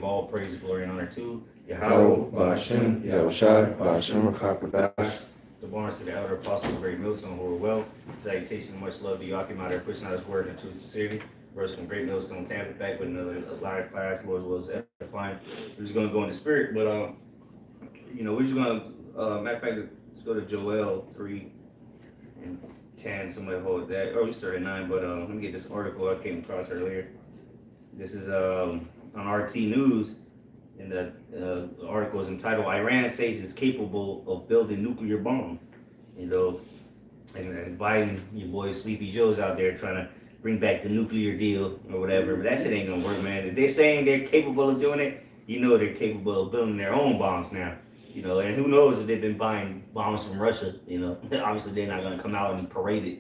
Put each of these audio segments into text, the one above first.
give all praise, glory, and honor to YAHAWAH, YAHAWASHI, YAHAWASHI. the Barnes to the elder apostles of GreatMillstone who are well. Salutation and much love to Yakim out there pushing out his word into sincerity. Verse from GreatMillstone, Tampa, back with another live class. Lord was edifying. We're just going to go in the spirit, but we're just going to matter of fact, let's go to Joel 3 and 10. Somebody hold that. Oh, we started 9, but let me get this article I came across earlier. This is on RT News. And the article is entitled "Iran says it's capable of building nuclear bomb." And Biden, your boy Sleepy Joe's out there trying to bring back the nuclear deal or whatever. But that shit ain't gonna work, man. If they're saying they're capable of doing it, they're capable of building their own bombs now. And who knows if they've been buying bombs from Russia. Obviously they're not gonna come out and parade it.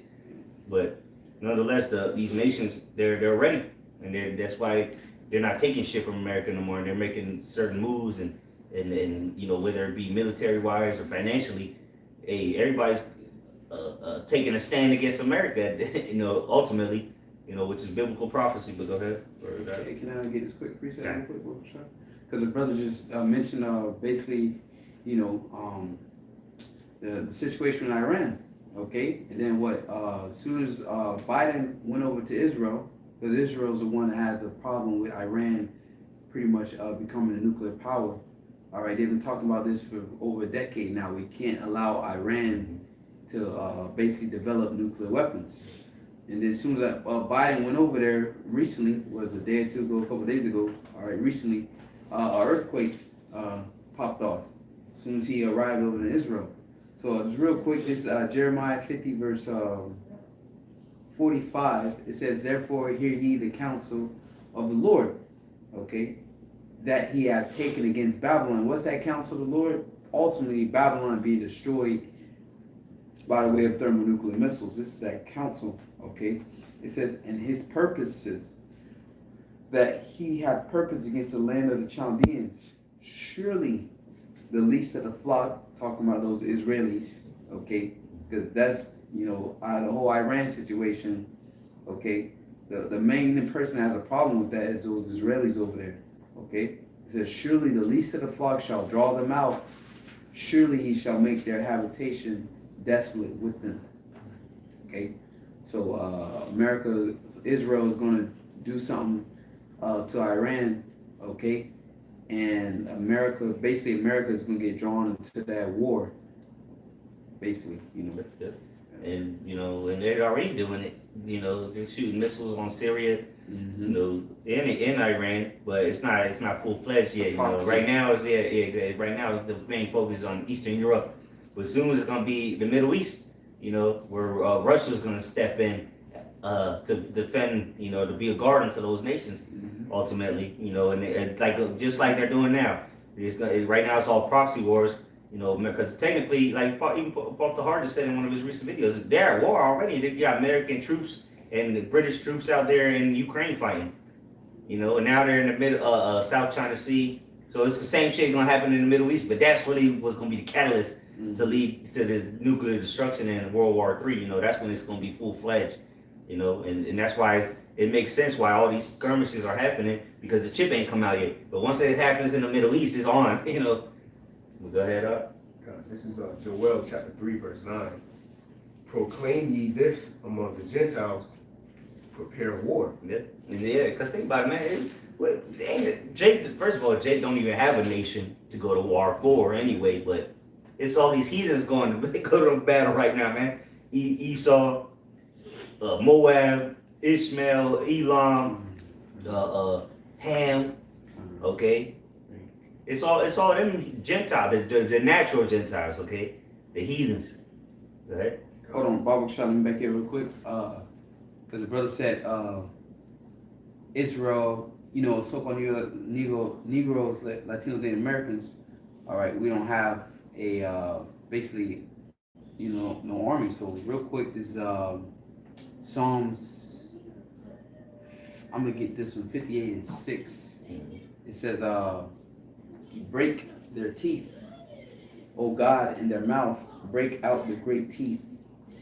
But nonetheless, these nations they're ready, and that's why. They're not taking shit from America no more. They're making certain moves, and whether it be military wise or financially, everybody's taking a stand against America. Ultimately, which is biblical prophecy. But go ahead. Hey, can I get this quick reset real quick, because the brother just mentioned basically, the situation in Iran. Okay, and then what? As soon as Biden went over to Israel. Because Israel's the one that has a problem with Iran pretty much becoming a nuclear power. All right, they've been talking about this for over a decade now. We can't allow Iran to basically develop nuclear weapons. And then as soon as Biden went over there recently, was a day or two ago, a couple of days ago, all right, recently, an earthquake popped off as soon as he arrived over in Israel. So just real quick, this Jeremiah 50 verse 45, it says, "Therefore hear ye the counsel of the Lord," okay, "that he hath taken against Babylon." What's that counsel of the Lord? Ultimately, Babylon being destroyed by the way of thermonuclear missiles. This is that counsel, okay? It says, "And his purposes, that he hath purpose against the land of the Chaldeans. Surely the least of the flock," talking about those Israelis, okay, because that's out of the whole Iran situation, okay, the main person that has a problem with that is those Israelis over there, okay? It says, "Surely the least of the flock shall draw them out. Surely he shall make their habitation desolate with them." Okay, so Israel is going to do something to Iran, okay, and America is going to get drawn into that war, basically, And and they're already doing it. They're shooting missiles on Syria, in Iran, but it's not full fledged yet. Right now right now the main focus on Eastern Europe, but soon it's gonna be the Middle East. Where Russia's gonna step in to defend, to be a guardian to those nations, ultimately. And just like they're doing now. Right now it's all proxy wars. Because technically, like even Bob the Hard just said in one of his recent videos, they're at war already. They got American troops and the British troops out there in Ukraine fighting. And now they're in the middle, South China Sea. So it's the same shit gonna happen in the Middle East, but that's what was gonna be the catalyst to lead to the nuclear destruction in World War III. That's when it's gonna be full fledged. And that's why it makes sense why all these skirmishes are happening, because the chip ain't come out yet. But once it happens in the Middle East, it's on. Go ahead up. This is Joel chapter 3 verse 9. "Proclaim ye this among the Gentiles, prepare war." Yeah, because think about it, man. Jake, first of all, Jake don't even have a nation to go to war for anyway, but it's all these heathens going to go to battle right now, man. Esau, Moab, Ishmael, Elam, Ham, okay? It's all them Gentiles, the natural Gentiles, okay? The heathens. Go ahead. Hold on, Bible shot me back here real quick. Because the brother said Israel, so-called Negroes, Latinos, and Americans, all right, we don't have a, basically, no army. So real quick, this is Psalms, I'm going to get this one, 58 and 6. It says, "You break their teeth, O God, in their mouth, break out the great teeth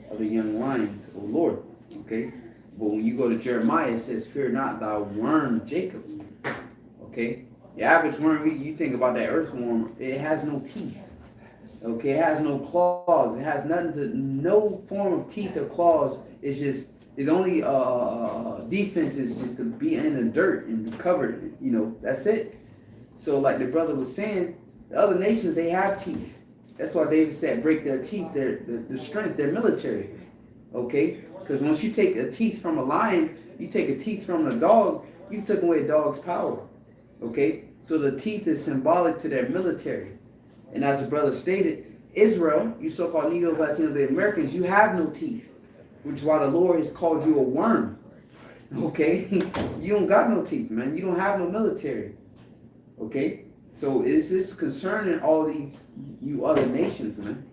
of the young lions, O Lord." Okay? But when you go to Jeremiah, it says, "Fear not, thou worm Jacob." Okay? Your average worm, you think about that earthworm, it has no teeth. Okay, it has no claws. It has no form of teeth or claws. Its only defense is just to be in the dirt and be covered. You know, that's it. So like the brother was saying, the other nations, they have teeth. That's why David said, break their teeth, their strength, their military. Okay? Because once you take a teeth from a lion, you take a teeth from a dog, you took away a dog's power. Okay? So the teeth is symbolic to their military. And as the brother stated, Israel, you so-called Negroes, Latinos, and Americans, you have no teeth, which is why the Lord has called you a worm. Okay? You don't got no teeth, man. You don't have no military. Okay? So is this concerning all these, you other nations, man?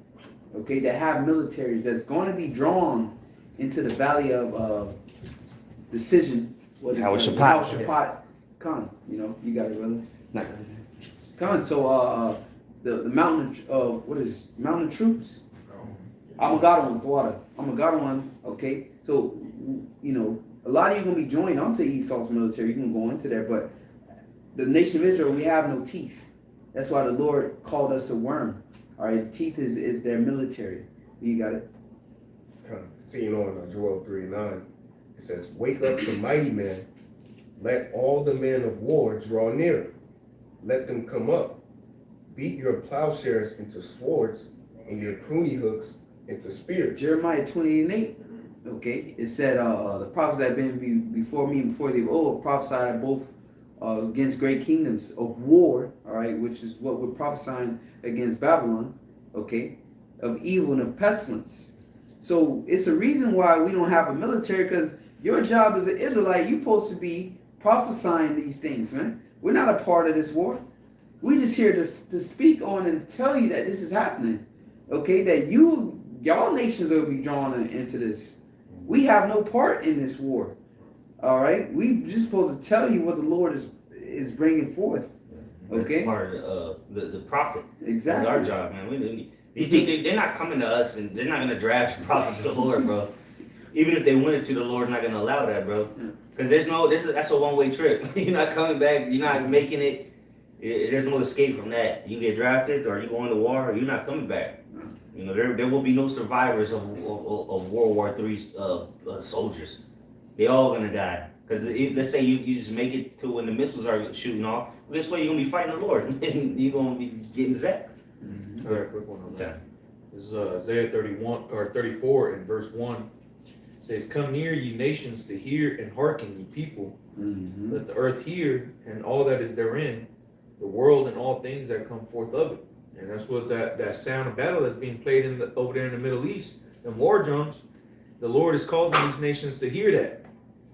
Okay, that have militaries that's going to be drawn into the valley of decision. What is YAHAWASHI Khan, you know, you got it, brother. Not Khan, so the mountain what is mountain troops? Amagadan, water. Amagadan, okay. So you know, a lot of you gonna be joined onto Esau's military. You can go into there, but the nation of Israel, we have no teeth. That's why the Lord called us a worm. All right, teeth is their military. You got it. Continuing on Joel 3:9, it says, "Wake up the mighty men, let all the men of war draw near. Let them come up. Beat your plowshares into swords and your pruning hooks into spears." Jeremiah 28:8. Okay, it said the prophets that have been before me and before the old prophesied both against great kingdoms of war, all right, which is what we're prophesying against Babylon, okay, of evil and of pestilence. So it's a reason why we don't have a military, because your job as an Israelite, you're supposed to be prophesying these things, man. We're not a part of this war. We're just here to speak on and tell you that this is happening, okay, that y'all nations will be drawn into this. We have no part in this war. All right, we just supposed to tell you what the Lord is bringing forth. Okay, that's part of the prophet. Exactly. That's our job, man. They're not coming to us, and they're not gonna draft the prophets to the Lord, bro. Even if they wanted to, the Lord's not gonna allow that, bro. Because that's a one-way trip. You're not coming back. You're not making it. There's no escape from that. You get drafted, or you go into war, or you're not coming back. You know, there will be no survivors of World War III soldiers. They all gonna die. Because let's say you just make it to when the missiles are shooting off. Well, guess what? You're gonna be fighting the Lord, and you're gonna be getting zapped. Very quick one on that. Yeah. This is Isaiah 31 or 34 in verse 1. It says, "Come near, ye nations, to hear and hearken, ye people. Let the earth hear, and all that is therein, the world and all things that come forth of it." And that's what that sound of battle that's being played over there in the Middle East, the war drums. The Lord is causing these nations to hear that.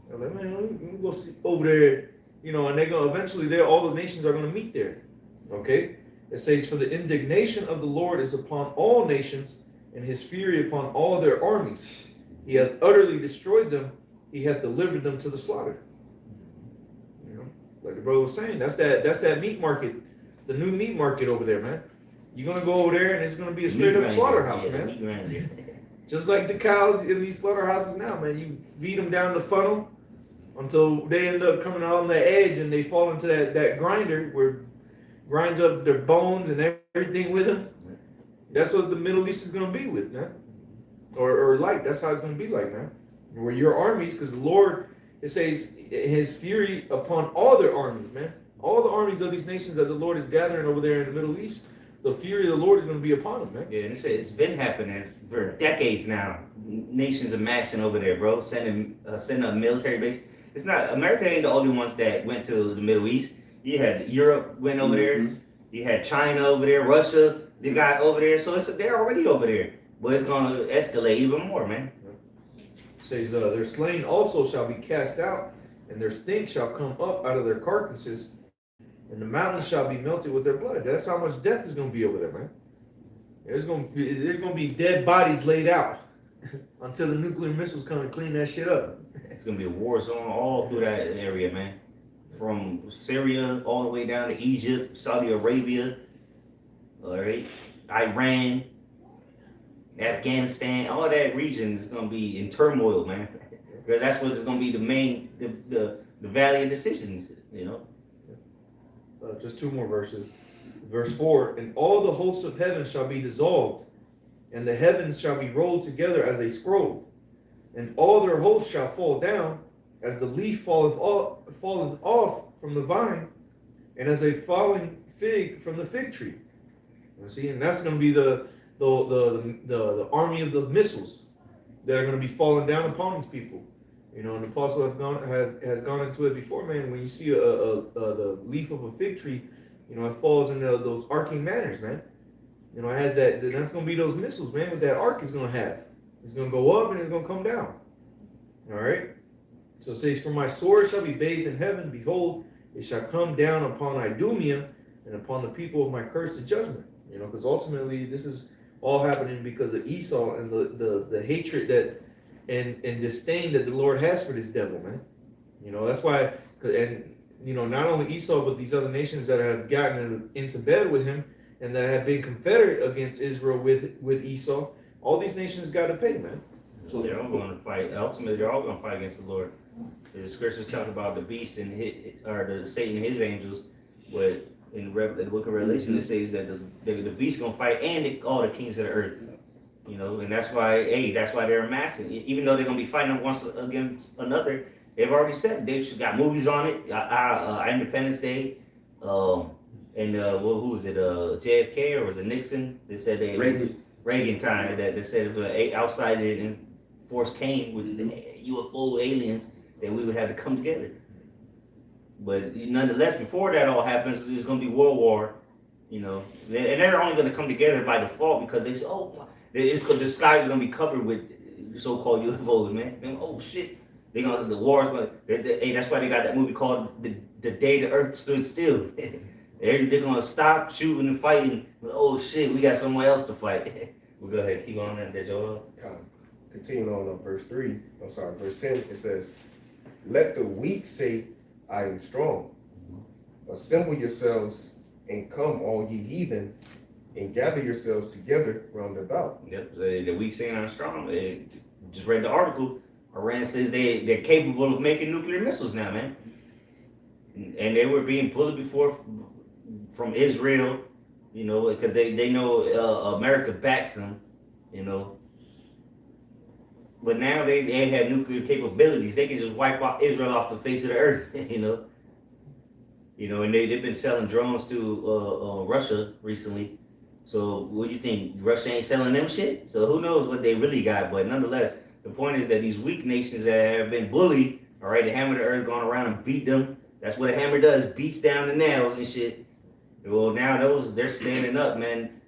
They're like, man, let me go see over there, you know, and they're gonna eventually all the nations are gonna meet there. Okay? It says, "For the indignation of the Lord is upon all nations, and his fury upon all their armies. He hath utterly destroyed them, he hath delivered them to the slaughter." You know, like the brother was saying, that's that meat market, the new meat market over there, man. You're gonna go over there and it's gonna be a straight up slaughterhouse, man. Just like the cows in these slaughterhouses now, man. You feed them down the funnel until they end up coming out on the edge and they fall into that grinder where it grinds up their bones and everything with them. That's what the Middle East is gonna be with, man. Or like, that's how it's gonna be like, man. Where your armies, because the Lord, it says, his fury upon all their armies, man. All the armies of these nations that the Lord is gathering over there in the Middle East, the fury of the Lord is going to be upon them, man. Yeah, and it's been happening for decades now. Nations are mashing over there, bro. Sending a military base. It's not America ain't the only ones that went to the Middle East. You had Europe went over there. You had China over there. Russia, they got over there. So they're already over there, but it's going to escalate even more, man. It says, "Their slain also shall be cast out, and their stink shall come up out of their carcasses, and the mountains shall be melted with their blood." That's how much death is going to be over there, man. There's going to be dead bodies laid out until the nuclear missiles come and clean that shit up. It's going to be a war zone all through that area, man. From Syria all the way down to Egypt, Saudi Arabia, all right, Iran, Afghanistan, all that region is going to be in turmoil, man. Because that's what is going to be the main, the valley of decisions, you know. just two more verses. Verse 4, and all the hosts of heaven shall be dissolved, and the heavens shall be rolled together as a scroll, and all their hosts shall fall down, as the leaf falleth off from the vine, and as a falling fig from the fig tree. You see, and that's going to be the army of the missiles that are going to be falling down upon these people. You know, and the apostle has gone into it before, man. When you see the leaf of a fig tree, you know, it falls in those arcing manners, man. You know, it has that, and that's going to be those missiles, man, what that arc is going to have. It's going to go up and it's going to come down. All right? So it says, for my sword shall be bathed in heaven. Behold, it shall come down upon Idumea and upon the people of my curse to judgment. You know, because ultimately this is all happening because of Esau and the hatred that and disdain that the Lord has for this devil, man. You know, that's why, and you know, not only Esau, but these other nations that have gotten into bed with him and that have been confederate against Israel with Esau, all these nations got to pay, man. So they're all going to fight. Ultimately, they're all going to fight against the Lord. The scriptures talk about the beast and the Satan and his angels, but in the book of Revelation, it says that the beast going to fight and all the kings of the earth. You know, and that's why they're amassing. Even though they're going to be fighting once against another, they've already said they got movies on it. Independence Day, and who was it? JFK or was it Nixon? They said Reagan kind of that they said if outside and force came with the UFO aliens, that we would have to come together. But nonetheless, before that all happens, there's going to be World War. You know, and they're only going to come together by default because they say, oh, it's because the skies are going to be covered with so-called UFOs, man. And, oh shit, the war is going. Hey, that's why they got that movie called the Day the Earth Stood Still. They're going to stop shooting and fighting. Oh shit, we got somewhere else to fight. We'll go ahead, keep on that, Joel. Continue on verse 10. It says, let the weak say, I am strong. Assemble yourselves and come, all ye heathen, and gather yourselves together round about. Yep, the weak saying I'm strong. Just read the article. Iran says they're capable of making nuclear missiles now, man. And they were being bullied before from Israel, you know, because they know America backs them, you know. But now they have nuclear capabilities. They can just wipe out Israel off the face of the earth, you know. You know, and they've been selling drones to Russia recently. So what do you think? Russia ain't selling them shit? So who knows what they really got? But nonetheless, the point is that these weak nations that have been bullied, all right, the hammer of the earth going around and beat them. That's what a hammer does, beats down the nails and shit. Well, now they're standing up, man,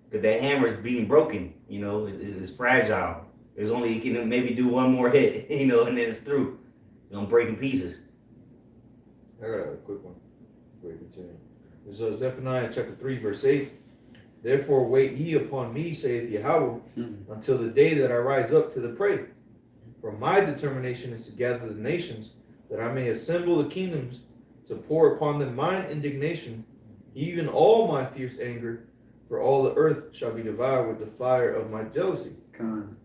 because that hammer is being broken, you know, it's fragile. There's only, you can maybe do one more hit, you know, and then it's through. It's gonna break in pieces. I got a quick one. This is Zephaniah chapter 3, verse 8. Therefore wait ye upon me, saith Yahawah, until the day that I rise up to the prey. For my determination is to gather the nations, that I may assemble the kingdoms, to pour upon them mine indignation, even all my fierce anger, for all the earth shall be devoured with the fire of my jealousy.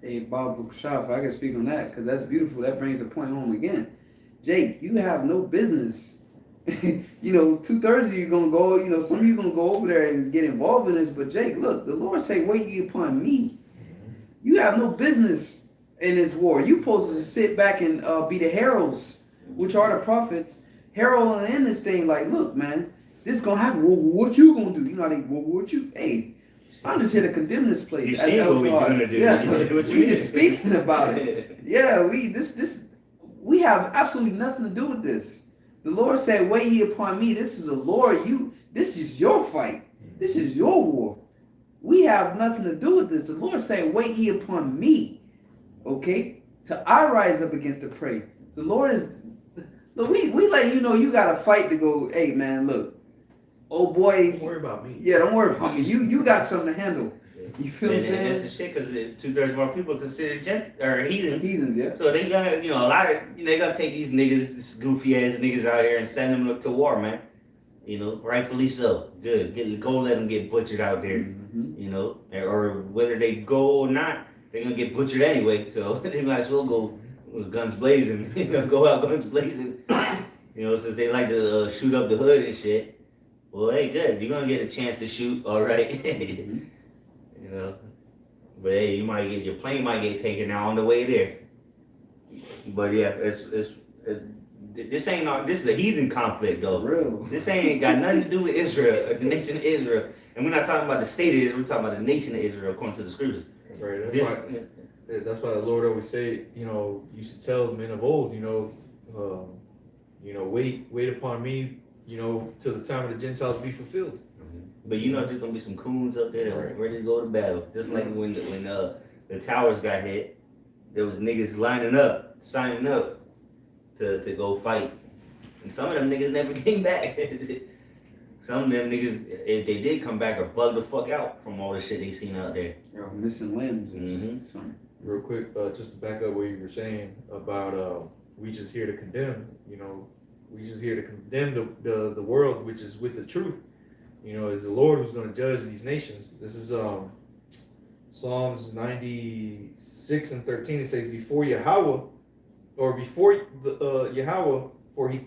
Hey, Bob Bukshaf, I can speak on that because that's beautiful. That brings the point home again. Jake, you have no business. You know, 2/3 of you gonna go, you know, some of you gonna go over there and get involved in this, but Jake, look, the Lord say, wait ye upon me. You have no business in this war. You supposed to sit back and be the heralds, which are the prophets, heralding in this thing like, look, man, this is gonna happen. Well, what you gonna do? You know how they, well, what you, hey, I'm just here to condemn this place. You see what we're gonna do. Yeah, What we just speaking about it. Yeah, we have absolutely nothing to do with this. The Lord said, wait ye upon me. This is the Lord. This is your fight. This is your war. We have nothing to do with this. The Lord said, wait ye upon me. Okay? Till I rise up against the prey. The Lord is, look, we let you know you got to fight to go, hey man, look, oh boy. Don't worry about me. Yeah, don't worry about me. You got something to handle. You feel what I'm saying? That's the shit, because 2/3 of our people consider heathens. Heathens, yeah. So they got, you know, a lot of, you know, they got to take these niggas, these goofy ass niggas out here and send them to war, man. You know, rightfully so. Good. Go let them get butchered out there. You know, or whether they go or not, they're gonna get butchered anyway. So they might as well go with guns blazing. You know, go out guns blazing. You know, since they like to shoot up the hood and shit. Well, hey, good. You're gonna get a chance to shoot, all right. Mhm. You know, but hey, your plane might get taken out on the way there. But yeah, this ain't not. This is a heathen conflict, For though. real. This ain't got nothing to do with Israel, the nation of Israel. And we're not talking about the state of Israel. We're talking about the nation of Israel, according to the scriptures. Right. This, That's why the Lord always say, you should tell the men of old, wait upon me, till the time of the Gentiles be fulfilled. but there's gonna be some coons up there that Right. ready to go to battle. Just like when the towers got hit, there was niggas lining up, signing up to go fight. And some of them niggas never came back. Some of them niggas, if they did come back, are bugged the fuck out from all the shit they seen out there. Or missing limbs or Mhm. something. Real quick, just to back up what you were saying about we just here to condemn, we just here to condemn the world, which is with the truth. It's the Lord who's going to judge these nations. This is Psalms 96:13. It says, before YAHAWAH, or before the YAHAWAH, for he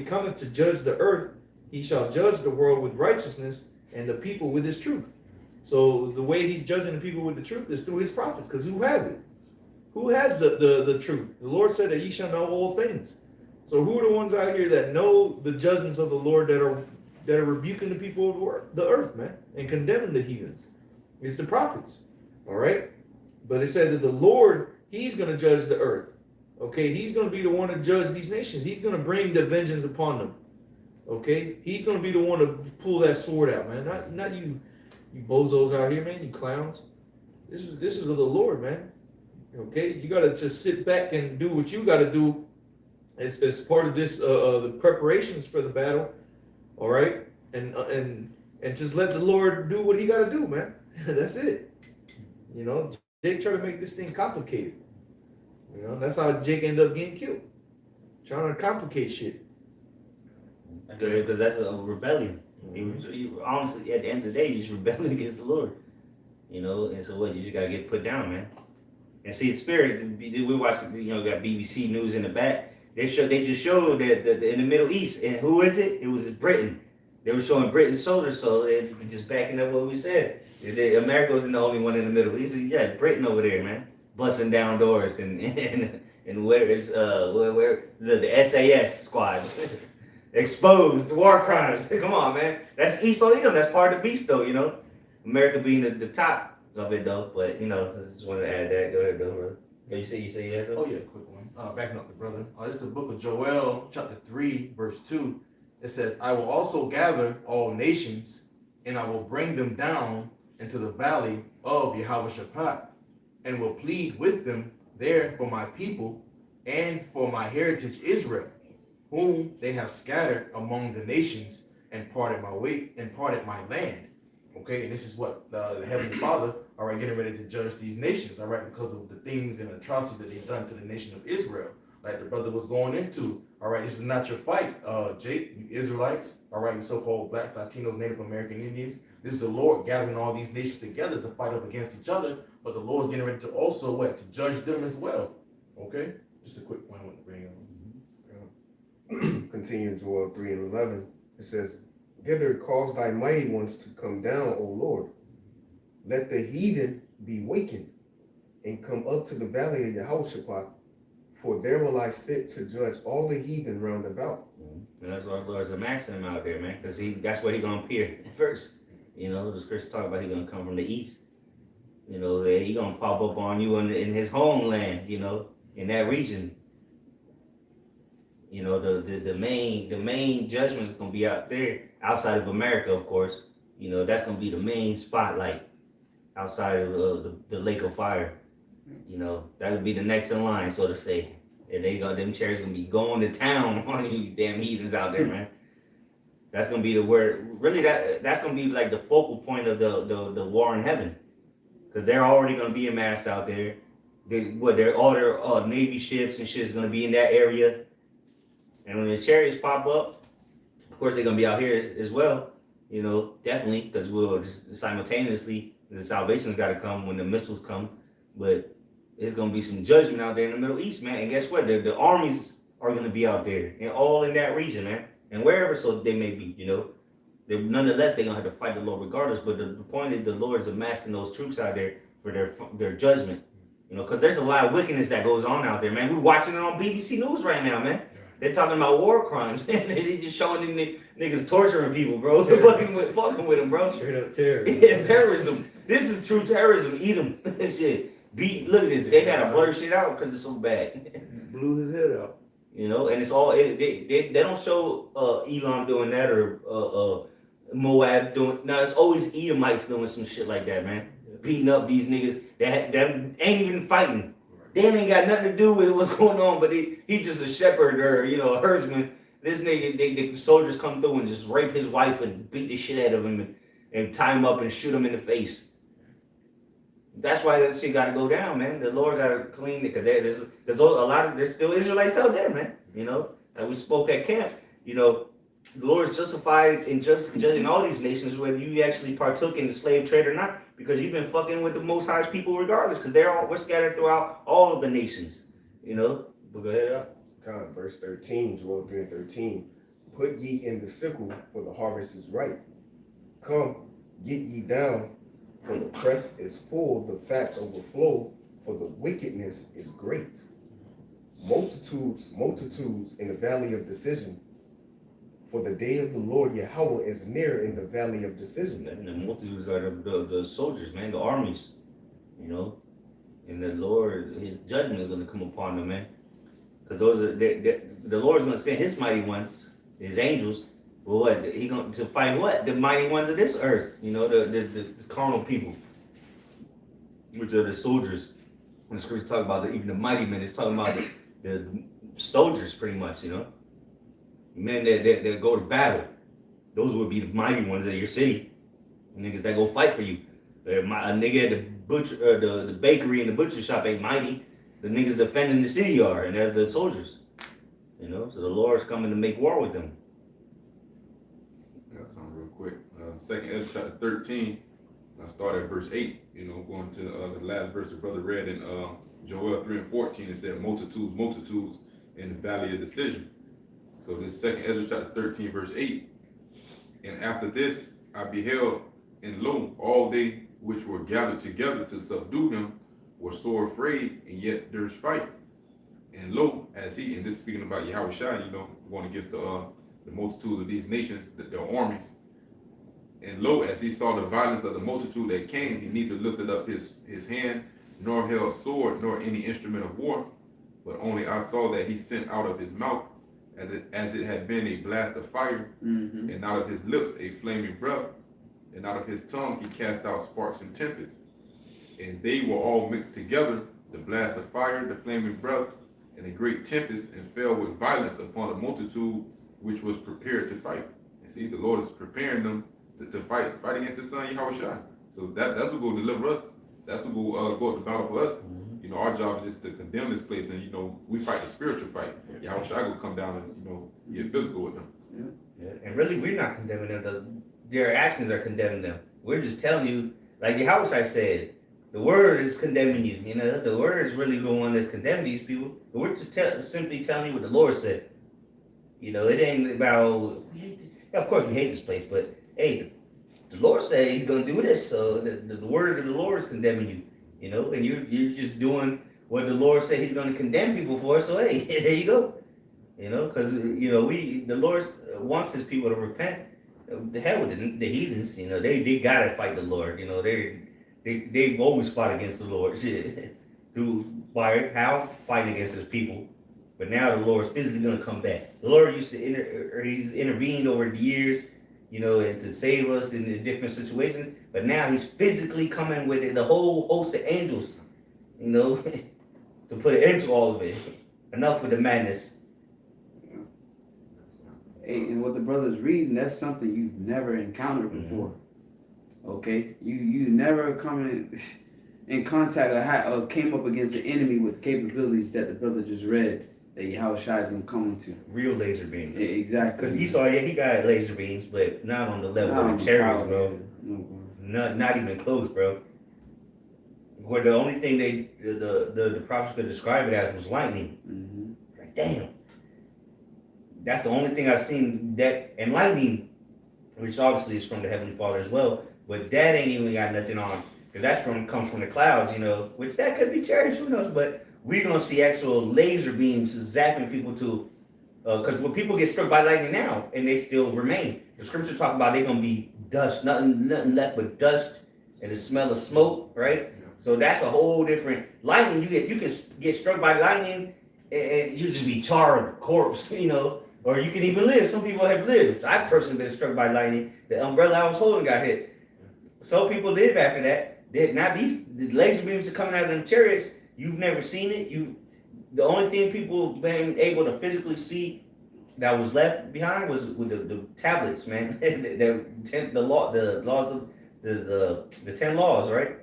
cometh to judge the earth. He shall judge the world with righteousness and the people with his truth. So the way he's judging the people with the truth is through his prophets, because who has it? Who has the truth? The Lord said that ye shall know all things. So who are the ones out here that know the judgments of the Lord that are rebuking the people of the earth, man, and condemning the heathens? It's the prophets, all right? But it said that the Lord, he's going to judge the earth. Okay, he's going to be the one to judge these nations. He's going to bring the vengeance upon them. Okay, he's going to be the one to pull that sword out, man. Not you bozos out here, man. You clowns. This is of the Lord, man. Okay, you got to just sit back and do what you got to do as part of this the preparations for the battle. All right, and just let the Lord do what he got to do, man. That's it. Jake tried to make this thing complicated. That's how Jake ended up getting killed. Trying to complicate shit. Because that's a rebellion. Honestly, at the end of the day, you're just rebelling against the Lord. And so what? You just gotta get put down, man. And see, the spirit. We watched, got BBC News in the back. They just showed that in the Middle East, and who is it? It was Britain. They were showing Britain's soldiers, so they're just backing up what we said. America wasn't the only one in the Middle East. Yeah, Britain over there, man, busting down doors and where it's where the SAS squads. Exposed war crimes. Come on, man. That's East Edom. That's part of the beast, though. America being the top of it, though. But I just wanted to add that. Go ahead, though, bro. You say you had something? Oh yeah, quick one. Backing up the brother. This is the book of Joel, chapter 3, verse 2. It says, "I will also gather all nations, and I will bring them down into the valley of YAHAWASHI, and will plead with them there for my people and for my heritage Israel, whom they have scattered among the nations and parted my way and parted my land." Okay, and this is what the Heavenly Father, all right, getting ready to judge these nations, all right, because of the things and atrocities that they've done to the nation of Israel, like the brother was going into. All right, this is not your fight, Jake, you Israelites, all right, you so-called blacks, Latinos, Native American Indians. This is the Lord gathering all these nations together to fight up against each other, but the Lord's getting ready to also what? To judge them as well. Okay, just a quick point I want to bring up. Continue Joel 3:11. It says, "Thither cause thy mighty ones to come down, O Lord. Let the heathen be wakened, and come up to the valley of Yahawashi, for there will I sit to judge all the heathen round about." And that's why the Lord's amassing him out there, man, because that's where he gonna appear first. The scripture talk about he gonna come from the east. He gonna pop up on you in his homeland. In that region. The main judgment is gonna be out there, outside of America, of course. That's gonna be the main spotlight outside of the lake of fire. That would be the next in line, so to say. And them chairs gonna be going to town on you damn heathens out there, man. That's gonna be the word. Really, that's gonna be like the focal point of the war in heaven, because they're already gonna be amassed out there. All their Navy ships and shit is gonna be in that area. And when the chariots pop up, of course they're gonna be out here as well. Definitely, because we'll just simultaneously, the salvation's got to come when the missiles come. But there's gonna be some judgment out there in the Middle East, man. And guess what? The armies are gonna be out there, and all in that region, man. and wherever so they may be, you know. Nonetheless, they're gonna have to fight the Lord regardless. But the point is, the Lord's amassing those troops out there for their judgment, you know, because there's a lot of wickedness that goes on out there, man. We're watching it on BBC News right now, man. They're talking about war crimes. They just showing the niggas torturing people, bro. They're fucking with them, bro. Straight up terrorism. Yeah, terrorism. This is true terrorism. Eat them. Shit. Look at this. They gotta blur shit out because it's so bad. Blew his head out. You know, and it's all they don't show Elam doing that or Moab doing. No, it's always Edomites doing some shit like that, man. Beating up these niggas that ain't even fighting. They ain't got nothing to do with what's going on, but he just a shepherd or, you know, a herdsman. This nigga, the soldiers come through and just rape his wife and beat the shit out of him and tie him up and shoot him in the face. That's why that shit gotta go down, man. The Lord gotta clean it, because there's still Israelites out there, man. You know, like we spoke at camp, you know, the Lord is justified in judging all these nations, whether you actually partook in the slave trade or not, because you've been fucking with the Most High's people regardless, because we're scattered throughout all of the nations, you know. But go ahead. God, verse 13, Joel 3 and 13. Put ye in the sickle, for the harvest is ripe. Come, get ye down, for the press is full, the fats overflow, for the wickedness is great. Multitudes, multitudes in the valley of decision. For the day of the Lord YAHAWAH is near in the valley of decision. And the multitudes are the soldiers, man, the armies, you know. And the Lord, his judgment is going to come upon them, man. Because the Lord's going to send his mighty ones, his angels. Well, what? He going to fight what? The mighty ones of this earth, you know, the carnal people, which are the soldiers. When the scripture talk about even the mighty men, it's talking about the soldiers, pretty much, you know. Men that go to battle, those would be the mighty ones of your city. Niggas that go fight for you. A nigga at the butcher, the bakery and the butcher shop ain't mighty. The niggas defending the city are, and they're the soldiers. You know, so the Lord's coming to make war with them. Got something real quick. Second Ezra chapter 13. I start at verse 8. You know, going to the last verse the brother read in Joel 3 and 14. It said, multitudes, multitudes in the valley of decision. So this second Ezra chapter 13, verse 8. And after this I beheld, and lo, all they which were gathered together to subdue him were sore afraid, and yet durst fight. And lo, as he, and this speaking about YAHAWASHI, you know, going against the multitudes of these nations, their armies. And lo, as he saw the violence of the multitude that came, he neither lifted up his hand, nor held sword, nor any instrument of war, but only I saw that he sent out of his mouth, as it had been a blast of fire, and out of his lips a flaming breath, and out of his tongue he cast out sparks and tempests. And they were all mixed together, the blast of fire, the flaming breath, and a great tempest, and fell with violence upon the multitude which was prepared to fight. And see, the Lord is preparing them to fight against his son YAHAWASHI. So that's what will deliver us. That's what will go to battle for us. You know, our job is just to condemn this place, and you know, we fight the spiritual fight. YAHAWASHI will come down and, you know, get physical with them. Yeah. And really, we're not condemning them. Their actions are condemning them. We're just telling you, like YAHAWASHI said, the word is condemning you. You know, the word is really the one that's condemning these people. But we're just simply telling you what the Lord said. You know, it ain't about. Of course, we hate this place, but hey, the Lord said He's gonna do this. So the word of the Lord is condemning you. You know, and you're just doing what the Lord said He's gonna condemn people for. So hey, there you go. You know, because you know the Lord wants His people to repent. The hell with the heathens. You know, they gotta fight the Lord. You know, they've always fought against the Lord. Shit. By how fighting against His people. But now the Lord's physically going to come back. The Lord used to He's intervened over the years, you know, and to save us in the different situations. But now He's physically coming with the whole host of angels, you know, to put an end to all of it. Enough with the madness. Hey, and what the brother's reading, that's something you've never encountered before. Okay? You never come in contact or came up against an enemy with capabilities that the brother just read. That YAHAWASHI is gonna come into Real laser beams. Yeah, exactly. Because Esau, he got laser beams, but not on the level of the chariots, bro. No, Not even close, bro. Where the only thing the prophets could describe it as was lightning. Like, damn. That's the only thing I've seen that, and lightning, which obviously is from the Heavenly Father as well, but that ain't even got nothing on, because that's comes from the clouds, which that could be terrorists, who knows, but we're gonna see actual laser beams zapping people to, because when people get struck by lightning now, and they still remain, the scripture talk about they're gonna be dust, nothing left but dust and the smell of smoke, right? So that's a whole different lightning. You can get struck by lightning and you just be charred corpse, or you can even live. Some people have lived. I've personally been struck by lightning. The umbrella I was holding got hit. Some people live after that. Now the laser beams are coming out of them chariots. You've never seen it. The only thing people been able to physically see that was left behind was with the tablets, man. the laws of the 10 laws, right?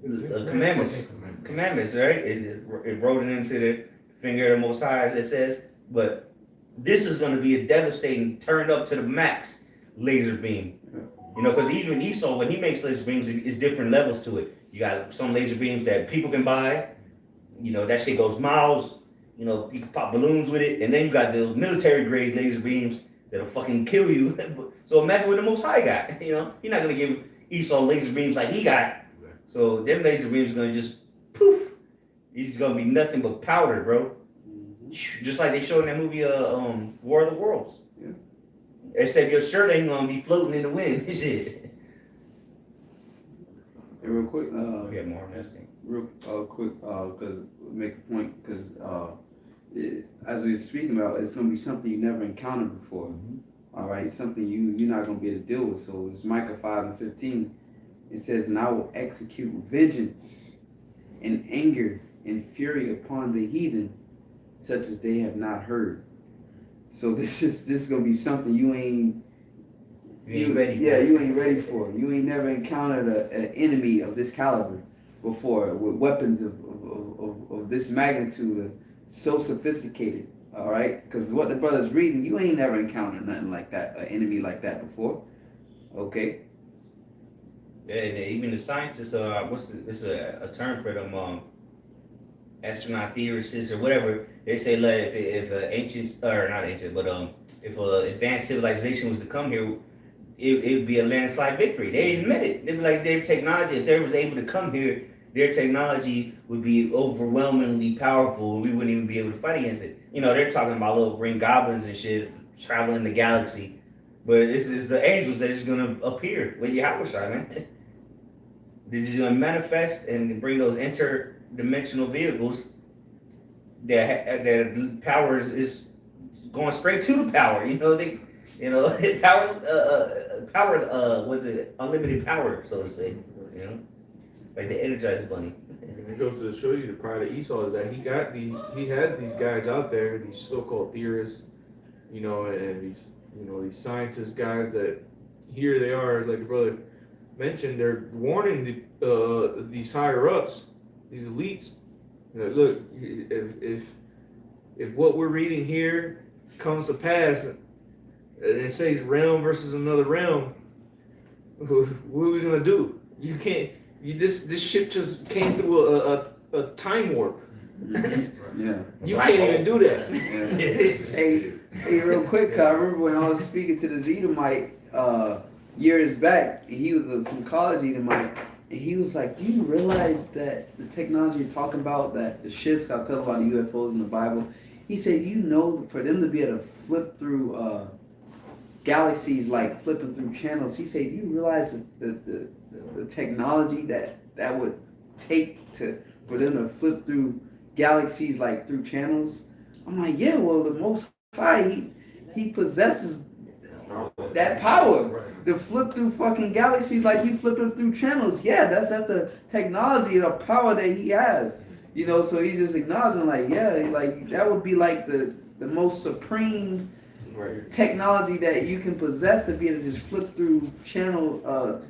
The commandments, right? It wrote it into the finger of the Most High, as it says. But this is going to be a devastating, turned up to the max laser beam. Because even Esau, when he makes laser beams, it's different levels to it. You got some laser beams that people can buy. That shit goes miles. You can pop balloons with it. And then you got the military grade laser beams that'll fucking kill you. So imagine what the Most High got. You're not going to give Esau laser beams like he got. So them laser beams are going to just poof. It's going to be nothing but powder, bro. Just like they showed in that movie, War of the Worlds. Yeah. Except your shirt ain't going to be floating in the wind. Shit. And real quick, We have more on that thing. real quick, because make a point, because as we were speaking about, it's going to be something you never encountered before. All right, something you're not going to be able to deal with. So it's Micah 5:15. It says, "And I will execute vengeance and anger and fury upon the heathen, such as they have not heard." So this is gonna be something you ain't ready for. Yeah, you ain't ready for. You ain't never encountered an enemy of this caliber before, with weapons of this magnitude, so sophisticated. All right, because what the brother's reading, you ain't never encountered nothing like that, an enemy like that before. Okay. Yeah, and even the scientists, it's a term for them, astronaut theorists or whatever. They say like if ancient, or not ancient, but if advanced civilization was to come here, it would be a landslide victory. They admit it. They'd be like, their technology, if they was able to come here, their technology would be overwhelmingly powerful. We wouldn't even be able to fight against it. They're talking about little green goblins and shit traveling the galaxy, but it's the angels that is gonna appear with YAHAWASHI, man. They're just gonna manifest and bring those interdimensional vehicles that power is going straight to the power. Power was it unlimited power, so to say. Like the Energizer Bunny. And it goes to show you the pride of Esau is that he has these guys out there, these so-called theorists, and these scientist guys that here they are, like the brother mentioned, they're warning these higher ups, these elites. Look, if what we're reading here comes to pass, and it says realm versus another realm, what are we gonna do? You can't. This ship just came through a time warp. Yeah. You can't even do that. Yeah. Hey, real quick, I remember when I was speaking to the Edomite years back, and he was some college Edomite, and he was like, "Do you realize that the technology you're talking about, that the ships got tell about the UFOs in the Bible?" He said, "You know, for them to be able to flip through galaxies like flipping through channels," he said, "Do you realize the technology that would take for them to flip through galaxies like through channels?" I'm like, "Yeah, well, the Most High, he possesses that power to flip through fucking galaxies like he flipping through channels. Yeah, that's the technology and the power that he has." So he's just acknowledging, like, yeah, like that would be like the most supreme technology that you can possess, to be able to just flip through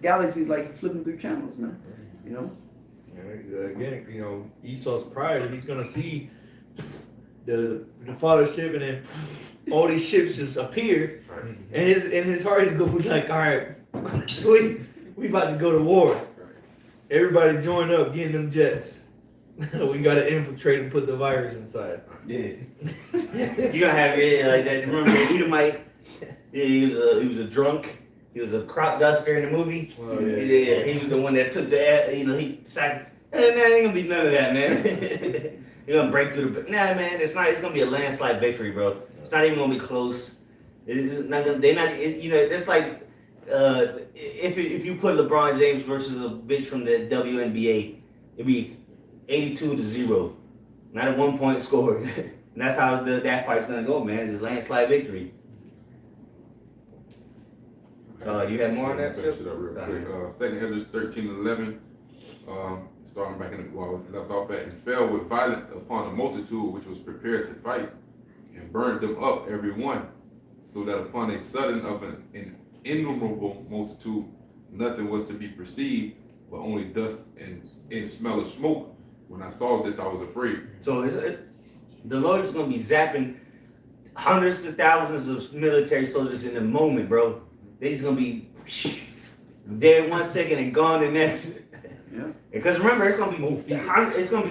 galaxies like flipping through channels, man. Again, Esau's pride, he's gonna see the father's ship, and then all these ships just appear, and his heart is gonna be like, all right, we about to go to war. Everybody join up, getting them jets. We gotta infiltrate and put the virus inside. Yeah. You gonna have it like that. Remember the Edomite? Yeah, he was a drunk. He was a crop duster in the movie. Oh, Yeah, he was the one that took the, he sacked. Hey, man, ain't gonna be none of that, man. You're gonna break through the. Nah, man, it's not. It's gonna be a landslide victory, bro. It's not even gonna be close. It's not gonna. They're not. It's like if you put LeBron James versus a bitch from the WNBA, it'd be 82-0, not a 1 point score. And that's how that fight's gonna go, man. It's a landslide victory. You have more on that? Finish it up real quick. Second Ezra 13:11. Starting back in where I left off at, and fell with violence upon a multitude which was prepared to fight, and burned them up every one, so that upon a sudden of an innumerable multitude nothing was to be perceived, but only dust and smell of smoke. When I saw this, I was afraid. So the Lord's gonna be zapping hundreds of thousands of military soldiers in a moment, bro. They're just gonna be dead 1 second and gone the next. Yeah. Because remember, it's gonna be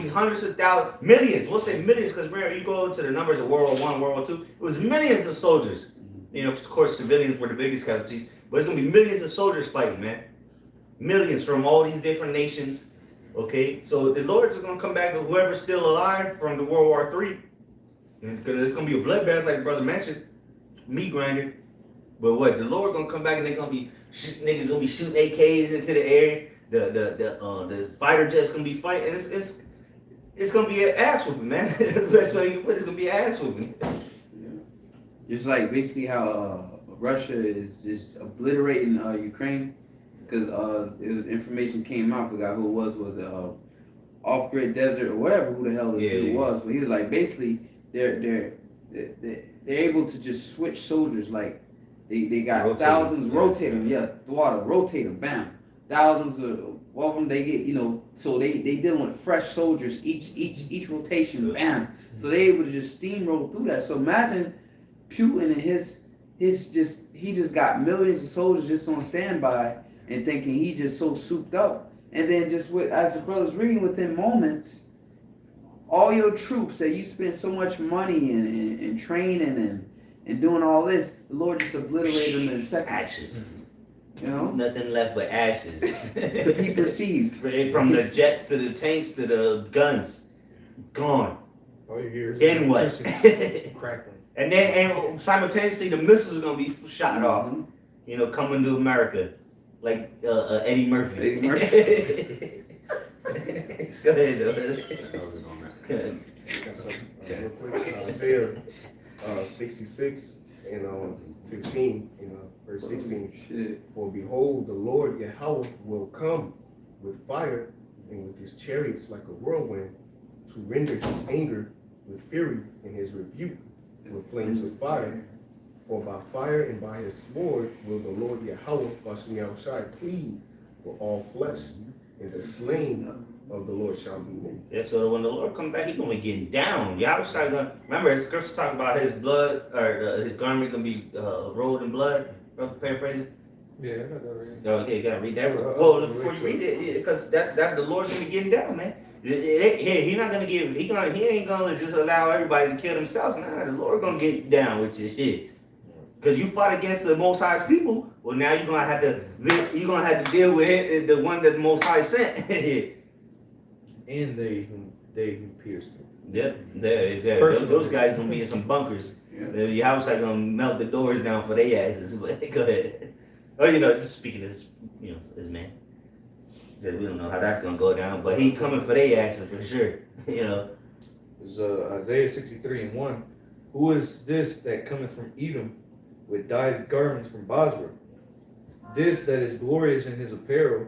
hundreds of thousands, millions. We'll say millions, because remember, you go to the numbers of World War I, World War II, it was millions of soldiers. Of course, civilians were the biggest casualties, but it's gonna be millions of soldiers fighting, man. Millions from all these different nations. Okay, so the Lord is gonna come back to whoever's still alive from the World War III, because it's gonna be a bloodbath, like the brother mentioned, meat grinder. But what, the Lord gonna come back and they're gonna be niggas gonna be shooting AKs into the air. The fighter jet's gonna be fighting. It's gonna be an ass whooping, man. That's what you can put. It's gonna be an ass whooping. Yeah. Just like basically how Russia is just obliterating Ukraine, because information came out. I forgot who it was off-grid desert or whatever. Who the hell the dude was? But he was like, basically they're able to just switch soldiers. Like they got thousands, rotate them. Yeah, the water, rotate them, bam. Thousands of them, they get, so they dealing with fresh soldiers each rotation, bam. So they able to just steamroll through that. So imagine Putin and he just got millions of soldiers just on standby and thinking he just so souped up. And then just as the brother's reading, within moments, all your troops that you spend so much money in training and doing all this, the Lord just obliterated them in seconds. Ashes. Nothing left but ashes. to be perceived. From the jets to the tanks to the guns, gone. All you hear is Then what? crackling. And simultaneously the missiles are gonna be shot off. Coming to America, like Eddie Murphy. Eddie Murphy. Go ahead, though. I was on that. Good. Real quick, Isaiah 66 and 15, verse 16. For behold, the Lord YAHAWAH will come with fire and with his chariots like a whirlwind, to render his anger with fury and his rebuke with flames of fire. For by fire and by his sword will the Lord YAHAWASHI plead for all flesh, and the slain of the Lord shall be many. Yeah, so when the Lord come back, he's gonna be getting down. Yahawashi gonna remember the scripture talking about his blood or his garment gonna be rolled in blood. Paraphrasing. Yeah, I got that right. Okay, you gotta read that. Well, before you read it, because that's the Lord's gonna be getting down, man. He's not gonna give. He ain't gonna just allow everybody to kill themselves. Nah, the Lord gonna get down with your shit. Because you fought against the Most High's people. Well, now you're gonna have to deal with it, the one that the Most High sent. And they who pierced him. Yep, those guys gonna be in some bunkers. Yeah. Yahawashi gonna melt the doors down for their asses. But go ahead. Oh, just speaking as as man. Because we don't know how that's gonna go down, but he coming for their asses for sure. It's Isaiah 63:1. Who is this that cometh from Edom with dyed garments from Basra? This that is glorious in his apparel,